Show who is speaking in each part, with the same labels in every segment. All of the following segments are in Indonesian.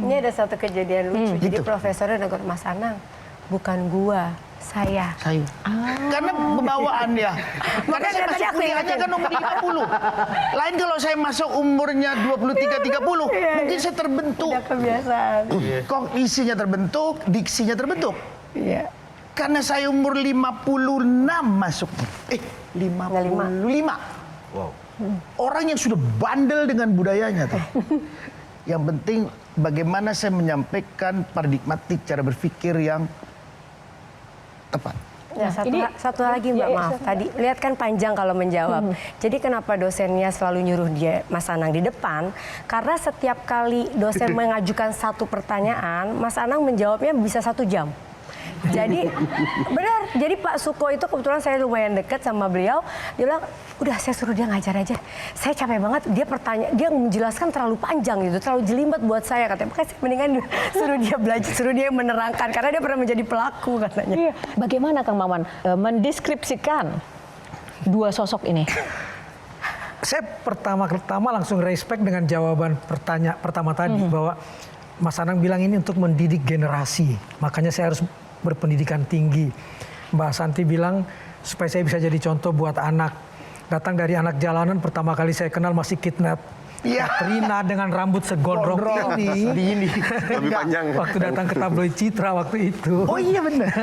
Speaker 1: Ini ada satu kejadian lucu. Jadi profesornya negur, Mas Anang, bukan gua, saya.
Speaker 2: Karena pembawaan ya. Makanya saya masuk kuliahnya kan umur 50. Lain kalau saya masuk umurnya 23-30, mungkin saya terbentuk.
Speaker 1: Udah kebiasaan.
Speaker 2: Kognisinya terbentuk, diksinya terbentuk.
Speaker 1: Iya.
Speaker 2: Karena saya umur 56 masuknya. 55.
Speaker 3: Wow.
Speaker 2: Orang yang sudah bandel dengan budayanya tuh. Yang penting bagaimana saya menyampaikan paradigmatik cara berpikir yang tepat.
Speaker 1: Ya, satu lagi Mbak, maaf. Tadi lihat kan panjang kalau menjawab. Jadi kenapa dosennya selalu nyuruh dia Mas Anang di depan? Karena setiap kali dosen mengajukan satu pertanyaan, Mas Anang menjawabnya bisa 1 jam. Jadi benar, jadi Pak Suko itu kebetulan saya lumayan dekat sama beliau. Dia bilang, udah saya suruh dia ngajar aja. Saya capek banget, dia menjelaskan terlalu panjang gitu, terlalu jelimet buat saya katanya. Makanya saya mendingan suruh dia belajar, suruh dia menerangkan karena dia pernah menjadi pelaku katanya.
Speaker 4: Iya. Bagaimana Kang Maman mendeskripsikan dua sosok ini?
Speaker 5: Saya pertama langsung respect dengan jawaban pertanyaan pertama tadi bahwa Mas Anang bilang ini untuk mendidik generasi, makanya saya harus berpendidikan tinggi. Mbak Santi bilang supaya saya bisa jadi contoh buat anak. Datang dari anak jalanan, pertama kali saya kenal masih kidnap.
Speaker 2: Iya.
Speaker 5: Katrina dengan rambut segondrong ini.
Speaker 3: Lebih panjang.
Speaker 5: Waktu datang ke tabloid Citra waktu itu.
Speaker 2: Oh iya benar.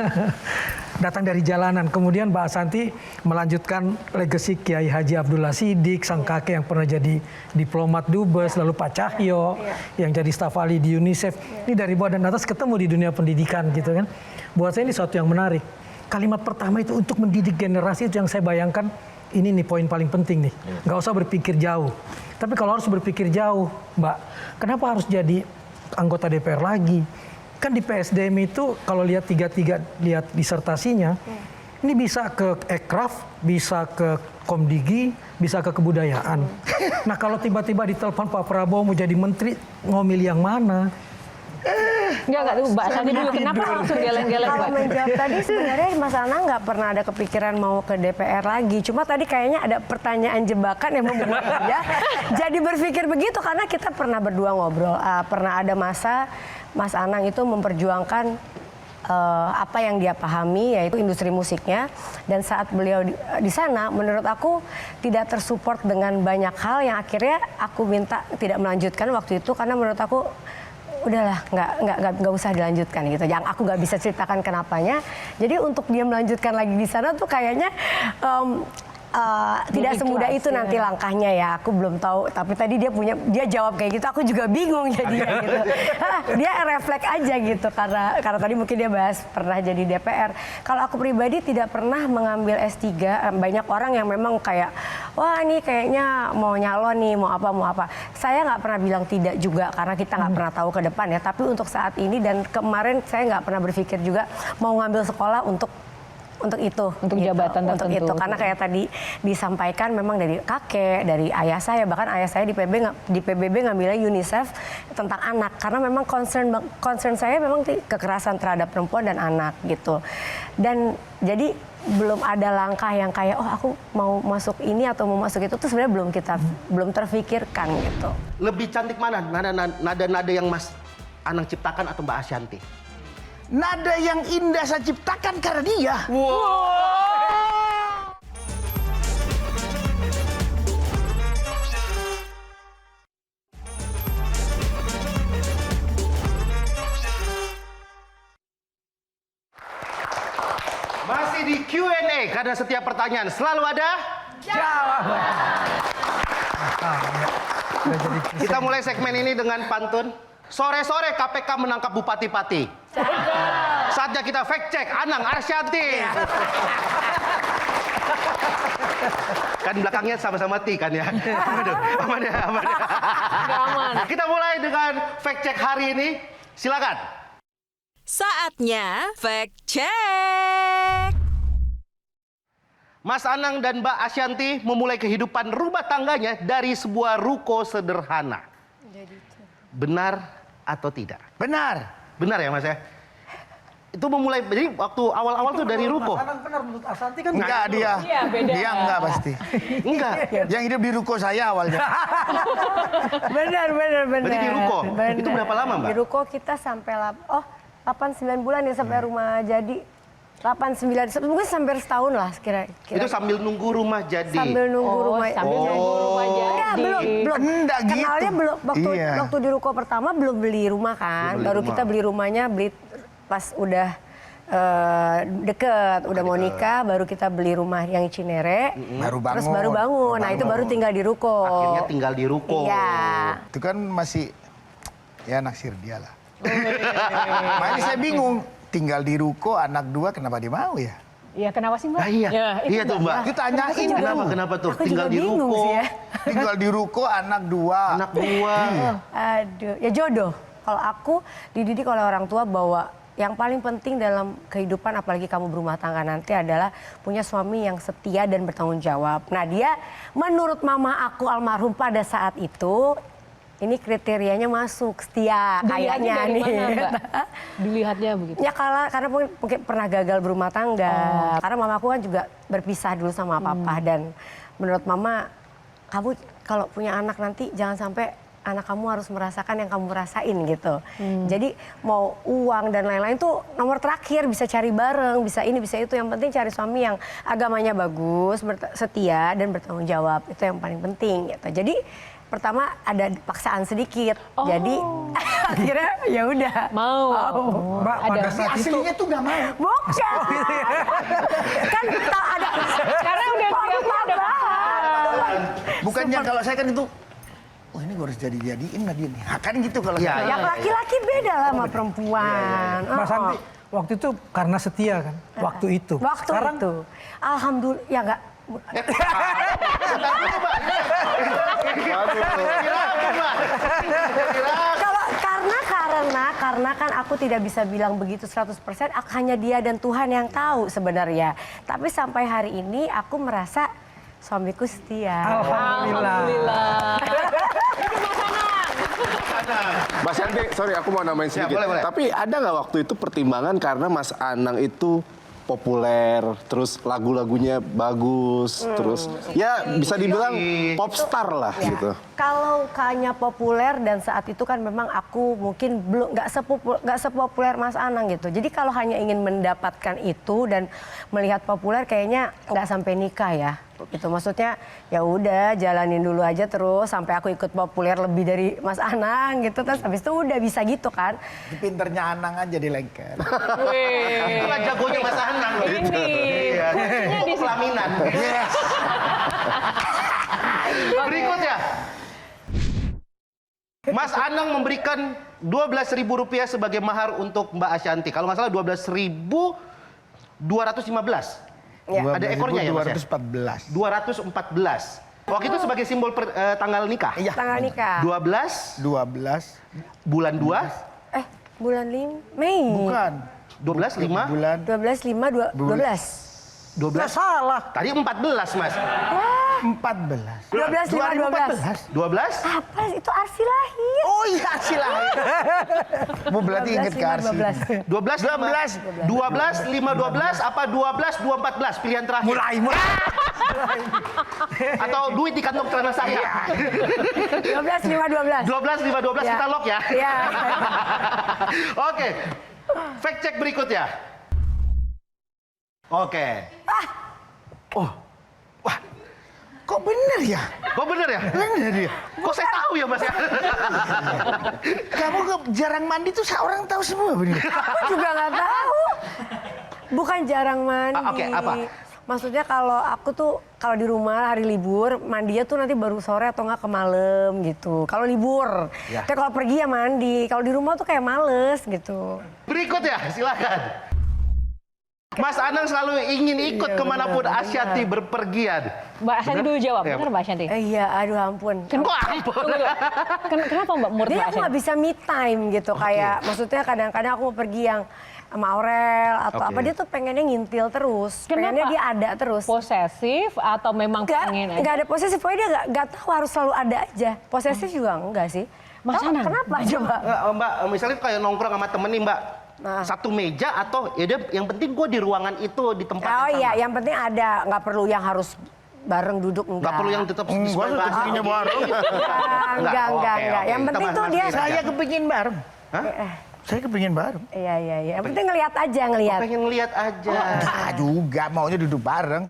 Speaker 5: Datang dari jalanan. Kemudian Mbak Santi melanjutkan legasi Kiai Haji Abdullah Siddiq, sang kakek yang pernah jadi diplomat dubes, lalu Pak Cahyo yang jadi staf ahli di UNICEF. Ini dari bawah dan atas ketemu di dunia pendidikan gitu kan. Buat saya ini sesuatu yang menarik. Kalimat pertama itu untuk mendidik generasi, itu yang saya bayangkan. Ini nih poin paling penting nih. Nggak usah berpikir jauh. Tapi kalau harus berpikir jauh, Mbak, kenapa harus jadi anggota DPR lagi? Kan di PSDM itu kalau lihat lihat disertasinya, ini bisa ke Ekraf, bisa ke Komdigi, bisa ke kebudayaan. Nah kalau tiba-tiba ditelepon Pak Prabowo mau jadi menteri, mau milih yang mana?
Speaker 4: Enggak tuh Mbak Santi dulu. Kenapa langsung geleng-geleng
Speaker 1: Kalau
Speaker 4: Mbak?
Speaker 1: menjawab tadi sebenarnya Mas Anang nggak pernah ada kepikiran mau ke DPR lagi. Cuma tadi kayaknya ada pertanyaan jebakan yang membuat dia jadi berpikir begitu. Karena kita pernah berdua ngobrol. Pernah ada masa Mas Anang itu memperjuangkan apa yang dia pahami, yaitu industri musiknya. Dan saat beliau di sana, menurut aku tidak tersupport dengan banyak hal yang akhirnya aku minta tidak melanjutkan waktu itu. Karena menurut aku udahlah, nggak usah dilanjutkan gitu. Yang aku nggak bisa ceritakan kenapanya. Jadi untuk dia melanjutkan lagi di sana tuh kayaknya tidak semudah itu nanti langkahnya ya. Aku belum tahu. Tapi tadi dia jawab kayak gitu. Aku juga bingung jadinya gitu. Dia refleks aja gitu karena tadi mungkin dia bahas pernah jadi DPR. Kalau aku pribadi tidak pernah mengambil S3. Banyak orang yang memang kayak wah ini kayaknya mau nyalon nih, mau apa. Saya nggak pernah bilang tidak juga karena kita nggak pernah tahu ke depan ya. Tapi untuk saat ini dan kemarin saya nggak pernah berpikir juga mau ngambil sekolah untuk itu,
Speaker 4: untuk
Speaker 1: gitu.
Speaker 4: jabatan tertentu.
Speaker 1: Untuk itu karena kayak tadi disampaikan memang dari kakek, dari ayah saya, bahkan ayah saya di PBB ngambilnya UNICEF tentang anak karena memang concern saya memang kekerasan terhadap perempuan dan anak gitu. Dan jadi belum ada langkah yang kayak aku mau masuk ini atau mau masuk itu tuh sebenarnya belum terfikirkan gitu.
Speaker 3: Lebih cantik mana nada-nada yang Mas Anang ciptakan atau Mbak Ashanti?
Speaker 2: Nada yang indah saya ciptakan karena dia.
Speaker 3: Masih di Q&A karena setiap pertanyaan selalu ada
Speaker 5: Jawaban.
Speaker 3: Kita mulai segmen ini dengan pantun. Sore-sore KPK menangkap bupati-pati. Saatnya kita fact check Anang Ashanti. Kan belakangnya sama-sama T kan ya. Aman ya.
Speaker 4: Aman.
Speaker 3: Kita mulai dengan fact check hari ini. Silakan.
Speaker 6: Saatnya fact check.
Speaker 3: Mas Anang dan Mbak Ashanti memulai kehidupan rumah tangganya dari sebuah ruko sederhana. Benar atau tidak?
Speaker 2: Benar.
Speaker 3: Benar ya Mas ya? Itu memulai, jadi waktu awal-awal tuh dari ruko.
Speaker 5: Mas Anang benar menurut Asanti kan
Speaker 2: Enggak dia.
Speaker 4: Iya, beda.
Speaker 2: Dia enggak pasti.
Speaker 3: Enggak.
Speaker 2: Yang hidup di ruko saya awalnya.
Speaker 1: Benar.
Speaker 3: Berarti di ruko?
Speaker 1: Benar.
Speaker 3: Itu berapa lama, Mbak?
Speaker 1: Di ruko kita sampai 8-9 bulan ya sampai rumah jadi. 8-9, mungkin sampai setahun lah kira-kira.
Speaker 3: Itu sambil nunggu rumah jadi.
Speaker 1: Sambil nunggu rumah.
Speaker 4: Sambil nunggu rumah jadi.
Speaker 1: Enggak, belum.
Speaker 2: Enggak gitu.
Speaker 1: Kenalnya belum waktu di ruko pertama belum beli rumah kan.
Speaker 3: Belum beli
Speaker 1: Baru
Speaker 3: rumah.
Speaker 1: kita beli rumahnya pas udah deket, udah mau nikah, baru kita beli rumah yang Cinere.
Speaker 2: Baru bangun.
Speaker 1: Terus baru bangun. Nah, itu baru tinggal di ruko.
Speaker 3: Akhirnya tinggal di ruko.
Speaker 1: Iya.
Speaker 2: Itu kan masih ya naksir dia lah. Makanya saya bingung. Tinggal di ruko anak 2 kenapa dia mau ya?
Speaker 4: Iya, kenapa sih, Mbak?
Speaker 3: Nah, iya.
Speaker 4: Ya, itu
Speaker 3: Iya tuh, Mbak.
Speaker 2: Itu tanyain
Speaker 3: Kenapa tuh?
Speaker 1: Aku
Speaker 3: Tinggal
Speaker 1: juga
Speaker 3: di
Speaker 1: bingung
Speaker 3: ruko.
Speaker 1: sih ya.
Speaker 2: Tinggal di ruko anak 2.
Speaker 3: Anak 2.
Speaker 1: Aduh, ya jodoh. Kalau aku dididik oleh orang tua bahwa yang paling penting dalam kehidupan apalagi kamu berumah tangga nanti adalah punya suami yang setia dan bertanggung jawab. Nah, dia menurut mama aku almarhum pada saat itu ini kriterianya masuk setia
Speaker 4: Dilihatnya
Speaker 1: kayaknya
Speaker 4: dari
Speaker 1: nih.
Speaker 4: mana, Mbak? Dilihatnya begitu.
Speaker 1: Ya karena mungkin pernah gagal berumah tangga. Karena mama aku kan juga berpisah dulu sama papa dan menurut mama kamu kalau punya anak nanti jangan sampai anak kamu harus merasakan yang kamu rasain gitu. Jadi mau uang dan lain-lain tuh nomor terakhir, bisa cari bareng, bisa ini, bisa itu. Yang penting cari suami yang agamanya bagus, setia dan bertanggung jawab. Itu yang paling penting gitu. Jadi pertama ada paksaan sedikit. Jadi akhirnya ya udah.
Speaker 4: Mau.
Speaker 5: Mbak pada saat itu
Speaker 2: Aslinya tuh nggak mau.
Speaker 1: Bukan. Kan ada
Speaker 4: Karena udah ada
Speaker 2: Bukannya kalau saya kan itu, oh ini gue harus jadiin nggak dia nih. Kan gitu kalau
Speaker 3: Iya,
Speaker 2: saya.
Speaker 1: yang laki-laki beda lah sama perempuan.
Speaker 5: Mas Santi waktu itu karena setia kan waktu itu.
Speaker 1: Waktu
Speaker 5: Sekarang
Speaker 1: itu. Alhamdulillah ya enggak. Karena kan aku tidak bisa bilang begitu 100%, hanya dia dan Tuhan yang tahu sebenarnya. Tapi sampai hari ini aku merasa suamiku setia.
Speaker 5: alhamdulillah.
Speaker 7: Mas Santi, sorry aku mau nambahin sedikit.
Speaker 3: boleh.
Speaker 7: Tapi ada nggak waktu itu pertimbangan karena Mas Anang itu populer, terus lagu-lagunya bagus, terus ya bisa dibilang popstar lah
Speaker 1: Ya.
Speaker 7: gitu.
Speaker 1: Kalau kayaknya populer dan saat itu kan memang aku mungkin belum nggak sepopuler Mas Anang gitu. Jadi kalau hanya ingin mendapatkan itu dan melihat populer kayaknya nggak sampai nikah ya. Itu maksudnya ya udah jalanin dulu aja terus sampai aku ikut populer lebih dari Mas Anang gitu. Terus habis itu udah bisa gitu kan.
Speaker 2: Pinternya Anang aja jadi lengket.
Speaker 3: Itulah jagonya Mas Anang.
Speaker 4: Ini.
Speaker 3: Iya. Untuk pelaminan. Berikutnya. Mas Anang memberikan Rp12.000 sebagai mahar untuk Mbak Ashanti. Kalau nggak salah 12.215.
Speaker 1: Ya.
Speaker 3: Ada ekornya ya Mas ya?
Speaker 2: 214.
Speaker 3: 214. Waktu itu sebagai simbol tanggal nikah.
Speaker 2: Iya.
Speaker 1: Tanggal nikah.
Speaker 3: 12
Speaker 2: 12.
Speaker 3: bulan 2.
Speaker 1: Bulan 5 Mei.
Speaker 2: Bukan.
Speaker 3: 12 5
Speaker 2: Bulan
Speaker 1: 12
Speaker 3: 12.
Speaker 2: salah.
Speaker 3: Tadi 14 Mas.
Speaker 2: 14.
Speaker 1: 12 5 12.
Speaker 3: 12?
Speaker 1: Apa itu arsi lahir?
Speaker 2: Oh iya silakan. Bu berarti inget ke Arsi.
Speaker 3: 12 12 5 12 apa 12 214 pilihan terakhir.
Speaker 2: Mulai.
Speaker 3: Atau duit di kantong celana saya.
Speaker 1: 12 5 12.
Speaker 3: 12 5 12
Speaker 1: Ya.
Speaker 3: kita lock ya.
Speaker 1: Iya.
Speaker 3: Oke. Fact check berikutnya. Oke.
Speaker 2: Kok bener ya?
Speaker 3: Kok bener ya?
Speaker 2: Bener ya.
Speaker 3: Kok saya tahu ya Mas ya?
Speaker 2: Kamu jarang mandi tuh orang tahu semua bener.
Speaker 1: Aku juga nggak tahu. Bukan jarang mandi.
Speaker 3: Oke, apa?
Speaker 1: Maksudnya kalau aku tuh kalau di rumah hari libur mandinya tuh nanti baru sore atau nggak ke malam gitu. Kalau libur.
Speaker 3: Ya.
Speaker 1: Tapi kalau pergi ya mandi. Kalau di rumah tuh kayak males gitu.
Speaker 3: Berikut ya, silakan. Mas Anang selalu ingin ikut kemanapun Ashanti berpergian.
Speaker 4: Mbak Ashanti dulu jawab,
Speaker 3: Ya.
Speaker 4: benar Mbak Ashanti?
Speaker 1: Iya, aduh ampun.
Speaker 3: Kok ampun?
Speaker 4: Kenapa Mbak menurut
Speaker 1: Jadi
Speaker 4: Mbak
Speaker 1: aku nggak
Speaker 4: Ashanti?
Speaker 1: bisa me time gitu kayak maksudnya kadang-kadang aku mau pergi yang sama Aurel atau
Speaker 3: Oke.
Speaker 1: apa dia tuh pengennya ngintil terus, pengennya dia ada terus.
Speaker 4: Posesif atau memang pengen aja?
Speaker 1: Nggak ada posesif, pokoknya dia nggak tahu harus selalu ada aja. Posesif juga enggak sih.
Speaker 4: Mas
Speaker 1: Tahu
Speaker 4: Anang.
Speaker 1: kenapa coba?
Speaker 3: Nggak, Mbak, misalnya kayak nongkrong sama temen nih Mbak, satu meja atau ya udah, yang penting gue di ruangan itu di tempat
Speaker 1: Oh
Speaker 3: yang
Speaker 1: iya,
Speaker 3: sama.
Speaker 1: yang penting ada, nggak perlu yang harus bareng duduk, enggak.
Speaker 3: Nggak perlu yang tetap
Speaker 2: Gua suka sininya bareng.
Speaker 1: Enggak.
Speaker 3: Oke.
Speaker 1: Yang
Speaker 3: Kita
Speaker 1: penting tuh
Speaker 3: bahas
Speaker 1: dia,
Speaker 3: lagi.
Speaker 2: Saya kepingin bareng.
Speaker 3: Hah?
Speaker 2: Saya kepingin bareng.
Speaker 1: iya. Yang penting ngelihat aja, ngelihat.
Speaker 3: Pengen lihat aja.
Speaker 2: Juga maunya duduk bareng.